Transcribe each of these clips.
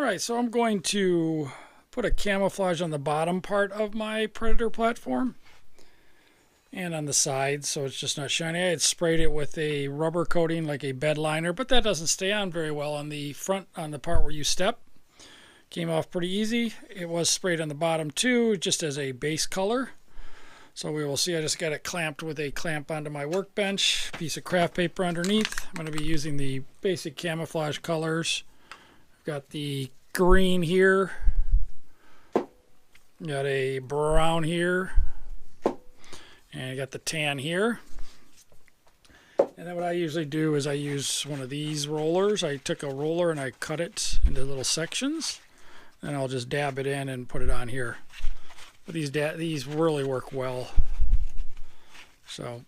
Alright, so I'm going to put a camouflage on the bottom part of my Predator platform and on the sides so it's just not shiny. I had sprayed it with a rubber coating like a bed liner, but that doesn't stay on very well on the front, on the part where you step. Came off pretty easy. It was sprayed on the bottom too, just as a base color. So we will see. I just got it clamped with a clamp onto my workbench, piece of craft paper underneath. I'm going to be using the basic camouflage colors. I've got the green here, got a brown here, and I got the tan here. And then what I usually do is I use one of these rollers. I took a roller and I cut it into little sections, and I'll just dab it in and put it on here. But these really work well. So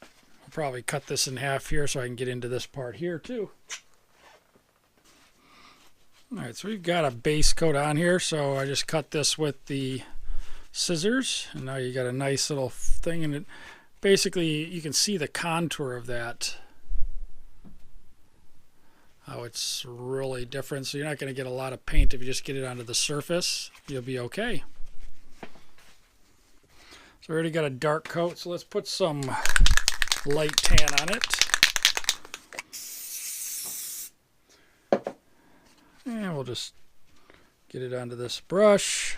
I'll probably cut this in half here so I can get into this part here too. Alright, so we've got a base coat on here, so I just cut this with the scissors, and now you got a nice little thing, and it basically you can see the contour of that, how it's really different. So you're not going to get a lot of paint if you just get it onto the surface. You'll be okay. So we already got a dark coat, so let's put some light tan on it. And we'll just get it onto this brush.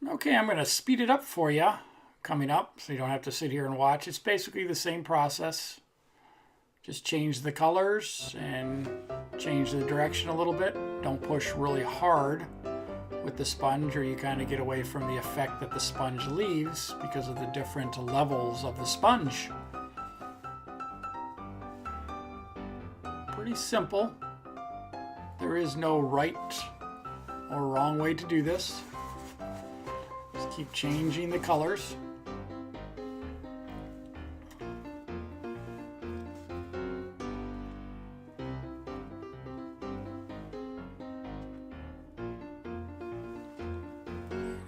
Okay, I'm going to speed it up for you coming up so you don't have to sit here and watch. It's basically the same process. Just change the colors and change the direction a little bit. Don't push really hard with the sponge, or you kind of get away from the effect that the sponge leaves because of the different levels of the sponge. Pretty simple. There is no right or wrong way to do this. Just keep changing the colors.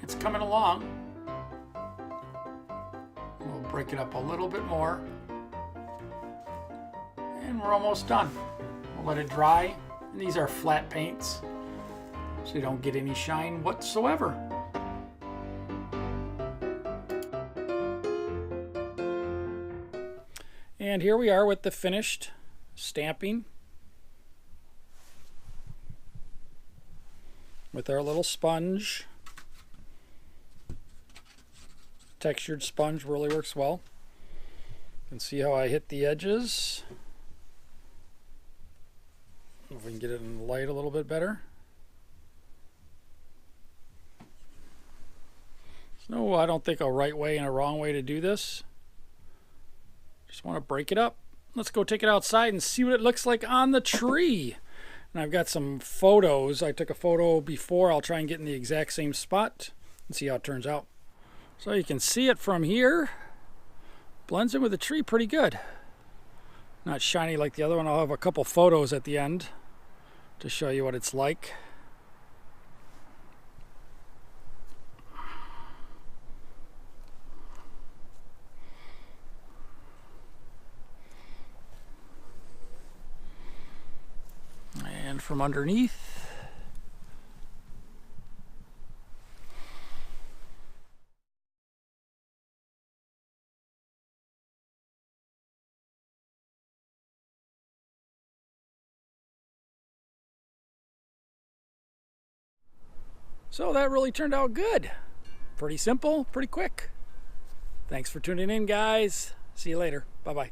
It's coming along. We'll break it up a little bit more. And we're almost done. We'll let it dry. And these are flat paints, so you don't get any shine whatsoever. And here we are with the finished stamping with our little sponge. Textured sponge really works well. You can see how I hit the edges. If we can get it in the light a little bit better. There's no, I don't think, a right way and a wrong way to do this. Just want to break it up. Let's go take it outside and see what it looks like on the tree. And I've got some photos. I took a photo before. I'll try and get in the exact same spot and see how it turns out. So you can see it from here. Blends in with the tree pretty good. Not shiny like the other one. I'll have a couple photos at the end to show you what it's like. And from underneath. So that really turned out good. Pretty simple, pretty quick. Thanks for tuning in, guys. See you later. Bye-bye.